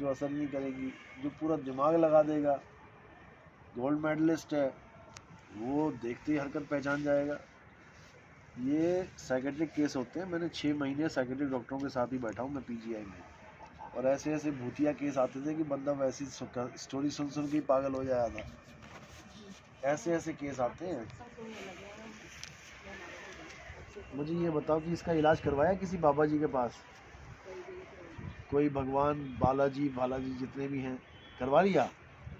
तो असर नहीं करेगी। जो पूरा दिमाग लगा देगा, गोल्ड मेडलिस्ट है, वो देखते ही हरकत पहचान जाएगा। ये साइकेट्रिक केस होते हैं। मैंने 6 महीने साइकेट्रिक डॉक्टरों के साथ ही बैठा हूँ मैं पीजीआई में, और ऐसे ऐसे भूतिया केस आते थे कि बंदा वैसी स्टोरी सुन सुन के पागल हो जाया था। ऐसे ऐसे केस आते हैं। मुझे ये बताओ कि इसका इलाज करवाया किसी बाबा जी के पास? कोई भगवान बालाजी जितने भी हैं, करवा लिया?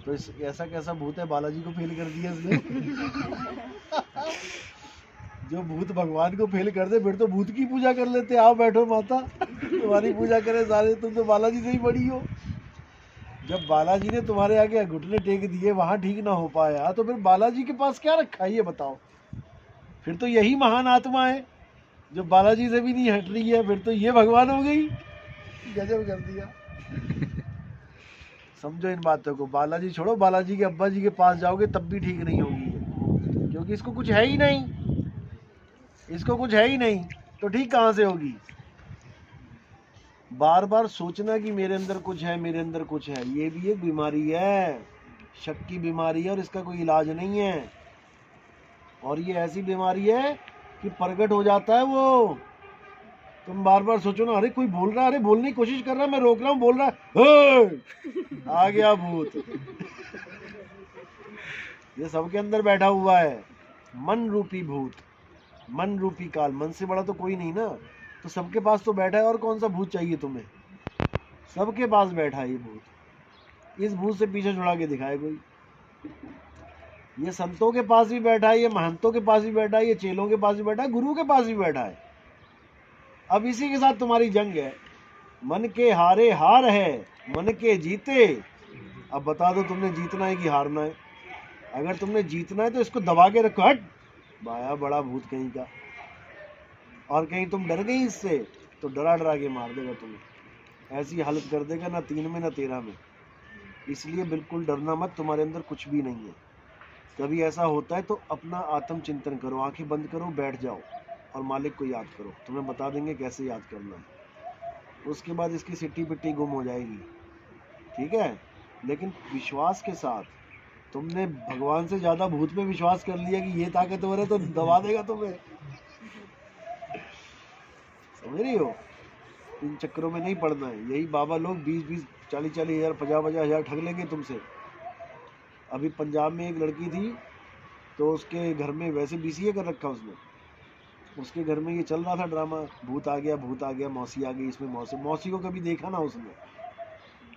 तो इस ऐसा कैसा भूत है बालाजी को फेल कर दिया इसने? जो भूत भगवान को फेल कर दे फिर तो भूत की पूजा कर लेते। आओ बैठो माता, तुम्हारी पूजा करे सारे, तुम तो बालाजी से ही बड़ी हो। जब बालाजी ने तुम्हारे आगे घुटने टेक दिए, वहां ठीक ना हो पाया, तो फिर बालाजी के पास क्या रखा है ये बताओ? फिर तो यही महान आत्मा है जो बालाजी से भी नहीं हट रही है। फिर तो ये भगवान हो गई। गजब कर दिया। समझो इन बातों को। बालाजी छोड़ो, बालाजी के अब्बा जी के पास जाओगे तब भी ठीक नहीं होगी ये, क्योंकि इसको कुछ है ही नहीं। इसको कुछ है ही नहीं तो ठीक कहाँ से होगी? बार बार सोचना कि मेरे अंदर कुछ है, मेरे अंदर कुछ है, ये भी एक बीमारी है, शक की बीमारी है, और इसका कोई इलाज नहीं है। और ये ऐसी बीमारी है कि प्रकट हो जाता है वो। तुम बार बार सोचो ना, अरे कोई बोल रहा है, अरे बोलने की कोशिश कर रहा है, मैं रोक रहा हूँ, बोल रहा है, आ गया भूत। ये सबके अंदर बैठा हुआ है, मन रूपी भूत, मन रूपी काल। मन से बड़ा तो कोई नहीं ना, तो सबके पास तो बैठा है। और कौन सा भूत चाहिए तुम्हें? सबके पास बैठा है ये भूत। इस भूत से पीछे छुड़ा के दिखाए कोई। ये संतों के पास भी बैठा है, ये महंतों के पास भी बैठा है, ये चेलों के पास भी बैठा है, गुरु के पास भी बैठा है। अब इसी के साथ तुम्हारी जंग है। मन के हारे हार है, मन के जीते। अब बता दो तुमने जीतना है कि हारना है? अगर तुमने जीतना है तो इसको दबा के रखो। हट बाया बड़ा भूत कहीं का। और कहीं तुम डर गई इससे तो डरा डरा के मार देगा तुम्हें। ऐसी हालत कर देगा ना 3 में ना 13 में। इसलिए बिल्कुल डरना मत, तुम्हारे अंदर कुछ भी नहीं है। कभी ऐसा होता है तो अपना आत्म चिंतन करो, आंखें बंद करो, बैठ जाओ और मालिक को याद करो। तुम्हें बता देंगे कैसे याद करना है। उसके बाद इसकी सिट्टी पिट्टी गुम हो जाएगी, ठीक है? लेकिन विश्वास के साथ। तुमने भगवान से ज्यादा भूत पे विश्वास कर लिया कि ये ताकतवर है तो दबा देगा तुम्हें। समझ रही हो? इन चक्करों में नहीं पड़ना है। यही बाबा लोग 20-20, 40-40 हज़ार, 50-50 हज़ार ठग लेंगे तुमसे। अभी पंजाब में एक लड़की थी, तो उसके घर में वैसे बीसीए कर रखा उसने। उसके घर में ये चल रहा था ड्रामा, भूत आ गया, भूत आ गया, मौसी आ गई। इसमें मौसी को कभी देखा ना उसने,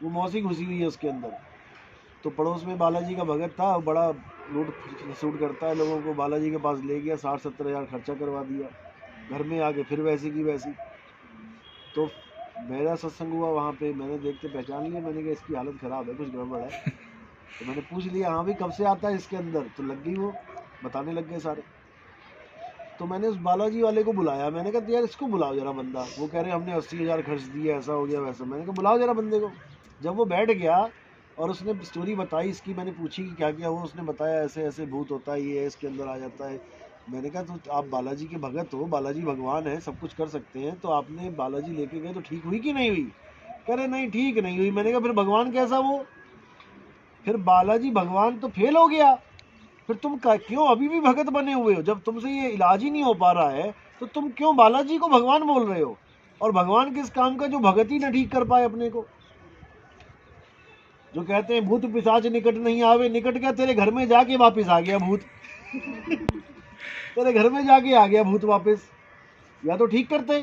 वो मौसी घुसी हुई है उसके अंदर। तो पड़ोस में बालाजी का भगत था, बड़ा लूट सूट करता है लोगों को। बालाजी के पास ले गया, 60-70 हज़ार खर्चा करवा दिया। घर में आके फिर वैसी की वैसी। तो मेरा सत्संग हुआ वहाँ पे, मैंने देखते पहचान लिया। मैंने कहा इसकी हालत ख़राब है, कुछ गड़बड़ है। तो मैंने पूछ लिया, हाँ भाई कब से आता है इसके अंदर? तो लग गई वो बताने लग गए सारे। तो मैंने उस बालाजी वाले को बुलाया। मैंने कहा यार इसको बुलाओ जरा बंदा। वो कह रहे हमने 80 हज़ार खर्च दिए, ऐसा हो गया वैसा। मैंने कहा बुलाओ जरा बंदे को। जब वो बैठ गया और उसने स्टोरी बताई इसकी, मैंने पूछी कि क्या क्या हुआ, उसने बताया ऐसे ऐसे भूत होता है, ये इसके अंदर आ जाता है। मैंने कहा तो आप बालाजी के भगत हो, बालाजी भगवान है, सब कुछ कर सकते हैं, तो आपने बालाजी लेके गए तो ठीक हुई कि नहीं हुई? कह रहे नहीं ठीक नहीं हुई। मैंने कहा फिर भगवान कैसा वो? फिर बालाजी भगवान तो फेल हो गया, फिर तुम क्यों अभी भी भगत बने हुए हो? जब तुमसे ये इलाज ही नहीं हो पा रहा है तो तुम क्यों बालाजी को भगवान बोल रहे हो? और भगवान किस काम का जो भगत ही ना ठीक कर पाए अपने को? जो कहते हैं भूत पिशाच निकट नहीं आवे, निकट क्या तेरे घर में जाके वापिस आ गया भूत। तेरे घर में जाके आ गया भूत वापस। या तो ठीक करते।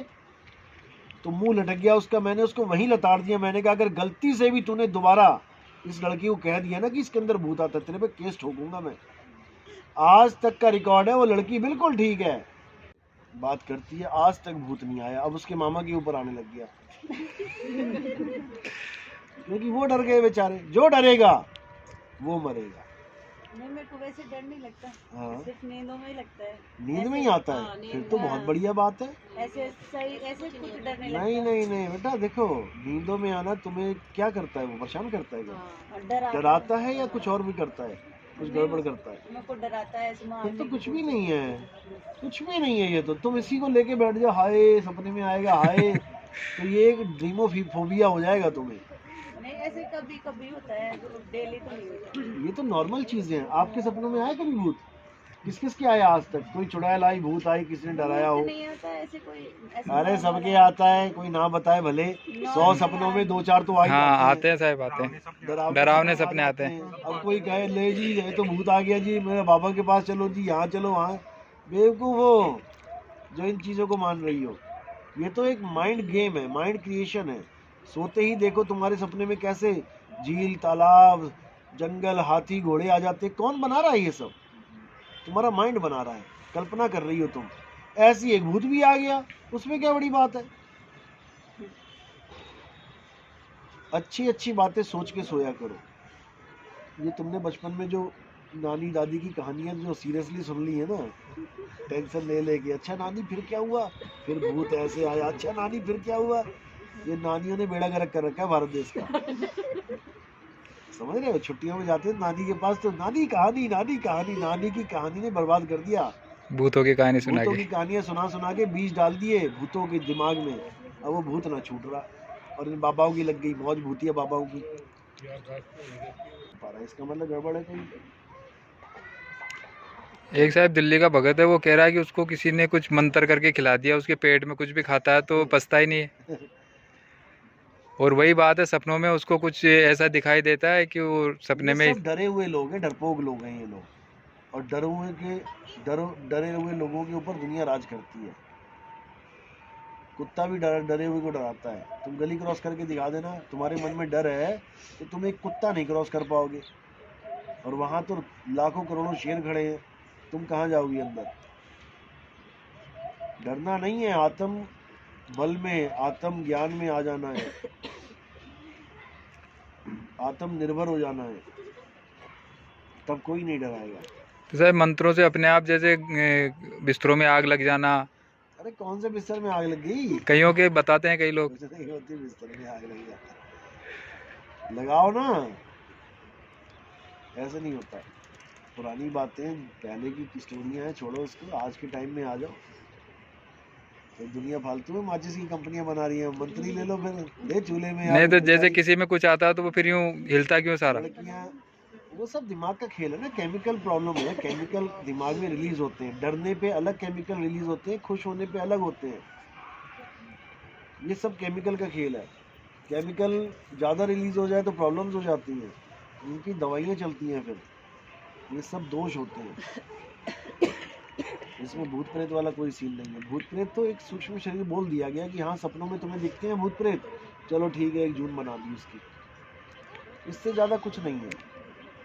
तो मुंह लटक गया उसका। मैंने उसको वहीं लताड़ दिया। मैंने कहा अगर गलती से भी तूने दोबारा इस लड़की को कह दिया ना कि इसके अंदर भूत आता है, तेरे पे केस ठोकूंगा मैं। आज तक का रिकॉर्ड है, वो लड़की बिल्कुल ठीक है, बात करती है, आज तक भूत नहीं आया। अब उसके मामा के ऊपर आने लग गया। क्योंकि वो डर गए बेचारे। जो डरेगा वो मरेगा। नहीं, मेरे को वैसे डर नहीं लगता। हाँ, सिर्फ नींदों में ही लगता है। नींद में ही आता है। फिर तो बहुत बढ़िया बात है। ऐसे सही, ऐसे कुछ डर नहीं लगता। नहीं नहीं नहीं बेटा, देखो नींदों में आना तुम्हें क्या करता है? वो परेशान करता है क्या? डराता है या कुछ और भी करता है? कुछ गड़बड़ करता है? मेरे को डराता है। फिर तो कुछ भी नहीं है, कुछ भी नहीं है। ये तो तुम इसी को लेके बैठ जाओ, हाय सपने में आएगा हाय, तो ये एक ड्रीमोफोबिया हो जाएगा तुम्हें। नहीं ऐसे कभी कभी होता है, डेली तो नहीं होता। ये तो नॉर्मल चीजें हैं। आपके सपनों में आया कभी भूत? किस किस के आया आज तक? कोई चुड़ैल आई, भूत आई, किसी ने डराया हो? नहीं आता ऐसे कोई, ऐसे अरे normal सबके है। आता है, कोई ना बताए भले। 100 Normal सपनों में है। 2-4 तो आ ही हाँ जाते आते हैं साहब, आते हैं। डरावने सपने आते हैं। अब कोई कहे ले जी ये तो भूत आ गया जी, मेरे बाबा के पास चलो जी, यहाँ चलो वहाँ। बेवकूफ हो जो इन चीजों को मान रही हो। ये तो एक माइंड गेम है, माइंड क्रिएशन है। सोते ही देखो तुम्हारे सपने में कैसे झील, तालाब, जंगल, हाथी, घोड़े आ जाते। कौन बना रहा है ये सब? तुम्हारा माइंड बना रहा है, कल्पना कर रही हो तुम। ऐसी एक भूत भी आ गया, उसमें क्या बड़ी बात है? अच्छी अच्छी बातें सोच के सोया करो। ये तुमने बचपन में जो नानी दादी की कहानियां जो सीरियसली सुन ली है ना, टेंशन ले लेके, अच्छा नानी फिर क्या हुआ, फिर भूत ऐसे आया, अच्छा नानी फिर क्या हुआ। ये नानियों ने बेड़ा गर्क कर रखा है भारत देश का। समझ रहे हो? छुट्टियों में जाते हैं नानी के पास तो नानी कहानी, नानी कहानी, नानी की कहानी ने बर्बाद कर दिया। भूतों की कहानी सुना भूतों के। की कहानियां सुना सुना के बीज डाल दिए भूतों के दिमाग में। अब वो भूत ना छूट रहा, और इन बाबाओं की लग गई मौज, भूतिया बाबाओं की। इसका मतलब गड़बड़ है कहीं। एक साहब दिल्ली का भगत है, वो कह रहा है कि उसको किसी ने कुछ मंत्र करके खिला दिया, उसके पेट में कुछ भी खाता है तो पछता ही नहीं है। और वही बात है, सपनों में उसको कुछ ऐसा दिखाई देता है कि वो सपने ये में। सब डरे हुए लोग हैं, डरपोक लोग हैं ये लोग। और डरे हुए लोगों के ऊपर दुनिया राज करती है। कुत्ता भी डरे हुए को डराता है। तुम गली क्रॉस करके दिखा देना, तुम्हारे मन में डर है तो तुम एक कुत्ता नहीं क्रॉस कर पाओगे। और वहां तो लाखों करोड़ों शेर खड़े हैं, तुम कहाँ जाओगी अंदर? डरना नहीं है, आत्म बल में, आत्म ज्ञान में आ जाना है, आत्म निर्भर हो जाना है, तब कोई नहीं डराएगा। तो साहब मंत्रों से अपने आप जैसे बिस्तरों में आग लग जाना। अरे कौन से बिस्तर में आग लग गई? कईयों के बताते हैं कई लोग। कुछ नहीं होती, बिस्तर में आग लग जाता। लगाओ ना, ऐसे नहीं होता। पुरानी बातें, पहले की स्टोरियां हैं, छोड़ो उसको, आज के टाइम में आ जाओ। तो दुनिया फालतू में माचिस की कंपनियां बना रही हैं। मंत्री ले लो फिर, ले चूल्हे में नहीं आग, तो जैसे बेचारी किसी में कुछ आता है तो वो फिर यूं हिलता क्यों सारा? लड़कियां, वो सब दिमाग का खेल है ना, केमिकल प्रॉब्लम है। केमिकल दिमाग में रिलीज होते हैं, डरने पे अलग केमिकल रिलीज होते हैं, खुश होने पे अलग होते हैं। ये सब केमिकल का खेल है। केमिकल ज़्यादा रिलीज हो जाए तो प्रॉब्लम्स हो जाती हैं, उनकी दवाइयाँ चलती हैं फिर। ये सब दोष होते हैं। इसमें भूत प्रेत वाला कोई सीन नहीं है। भूत प्रेत तो एक सूक्ष्म शरीर बोल दिया गया कि हाँ सपनों में तुम्हें दिखते हैं भूत प्रेत, चलो ठीक है 1 जून बना दी उसकी, इससे ज़्यादा कुछ नहीं है।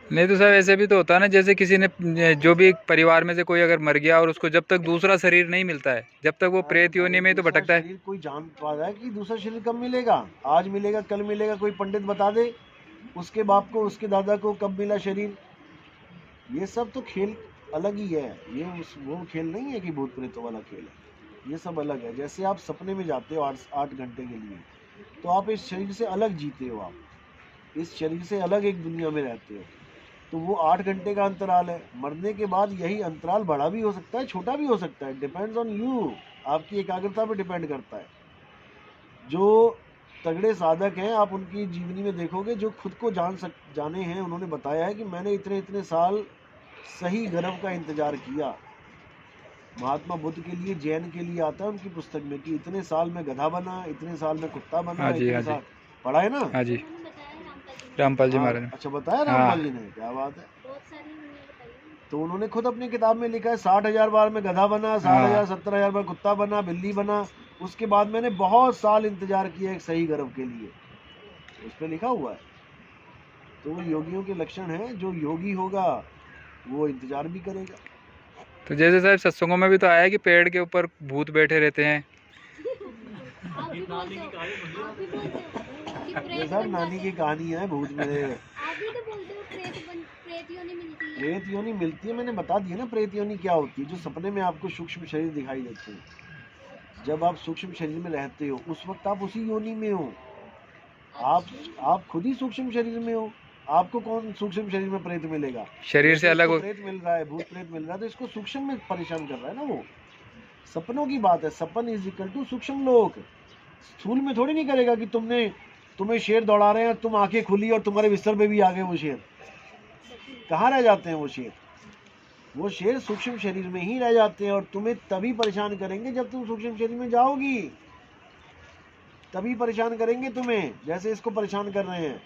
नहीं तो साहब ऐसे भी तो होता है ना, जैसे किसी ने जो भी परिवार में से कोई अगर मर गया और उसको जब तक दूसरा शरीर नहीं मिलता है, जब तक वो प्रेत योनि में ही तो दूसरा भटकता है। शरीर कोई जान पा रहा है कि दूसरा शरीर कब मिलेगा? आज मिलेगा, कल मिलेगा? कोई पंडित बता दे उसके बाप को, उसके दादा को कब मिला शरीर। ये सब तो खेल अलग ही है। ये वो खेल नहीं है कि भूत प्रेतों वाला खेल है, ये सब अलग है। जैसे आप सपने में जाते हो 8 घंटे के लिए, तो आप इस शरीर से अलग जीते हो, आप इस शरीर से अलग एक दुनिया में रहते हो। तो वो 8 घंटे का अंतराल है। मरने के बाद यही अंतराल बड़ा भी हो सकता है, छोटा भी हो सकता है, डिपेंड्स ऑन यू, आपकी एकाग्रता पे डिपेंड करता है। जो तगड़े साधक हैं, आप उनकी जीवनी में देखोगे, जो खुद को जाने हैं, उन्होंने बताया है कि मैंने इतने इतने साल सही गर्भ का इंतजार किया। महात्मा बुद्ध के लिए, जैन के लिए आता है उनकी पुस्तक में कि इतने साल में गधा बना, इतने साल में कुत्ता बना। हाँ जी, इतने हाँ जी। साल पढ़ा है ना? हाँ जी, रामपाल जी हाँ, महाराज ने। अच्छा बताया हाँ। रामपाल जी ने, क्या बात है। तो उन्होंने खुद अपनी किताब में लिखा है 60,000 बार मैं गधा बना, 60,000 70,000 बार कुत्ता बना, बिल्ली बना, उसके बाद मैंने बहुत साल इंतजार किया एक सही गर्भ के लिए, उस पर लिखा हुआ है। तो वो योगियों के लक्षण हैं। जो योगी होगा वो इंतजार भी करेगा। तो जैसे साहब सत्संगों में भी तो आया है कि पेड़ के ऊपर भूत बैठे रहते हैं। ये सब नानी की कहानी है। भूत मेरे प्रेत योनि मिलती है, मैंने बता दिया ना प्रेत योनि क्या होती है। जो सपने में आपको सूक्ष्म शरीर दिखाई देते हैं, जब आप सूक्ष्म शरीर में रहते हो उस वक्त आप उसी योनि में हो। आप खुद ही सूक्ष्म शरीर में हो। आपको कौन सूक्ष्म शरीर में प्रेत मिलेगा? शरीर से अलग हो। प्रेत मिल रहा है, भूत प्रेत मिल रहा है, तो इसको सूक्ष्म में परेशान कर रहा है ना वो। सपनों की बात है, सपन इज इक्वल टू सूक्ष्म लोक। स्थूल में थोड़ी नहीं करेगा कि तुम्हें शेर दौड़ा रहे हैं, तुम आंखें खुली और तुम्हारे बिस्तर पे भी आ गए वो शेर, कहाँ रह जाते हैं वो शेर? वो शेर सूक्ष्म शरीर में ही रह जाते हैं और तुम्हें तभी परेशान करेंगे जब तुम सूक्ष्म शरीर में जाओगी, तभी परेशान करेंगे तुम्हें, जैसे इसको परेशान कर रहे हैं।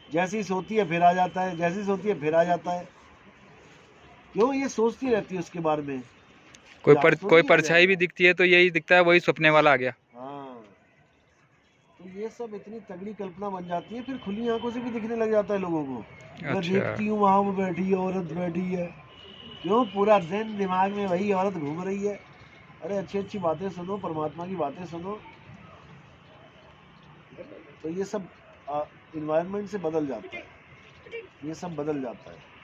जैसी सोती है फिर आ जाता है, जैसी सोती है फिर आ जाता है। क्यों? ये सोचती रहती है उसके बारे में। कोई परछाई भी दिखती है तो यही दिखता है वही सपने वाला आ गया। हाँ, तो ये सब इतनी तगड़ी कल्पना बन जाती है, फिर खुली आंखों से भी दिखने लग जाता है लोगों को। मैं अच्छा। देखती हूँ वहाँ वो बैठी है, औरत बैठी है। क्यों? पूरा दिन दिमाग में वही औरत घूम रही है। अरे अच्छी अच्छी बातें सुनो, परमात्मा की बातें सुनो, तो ये सब इन्वायरमेंट से बदल जाता है, ये सब बदल जाता है।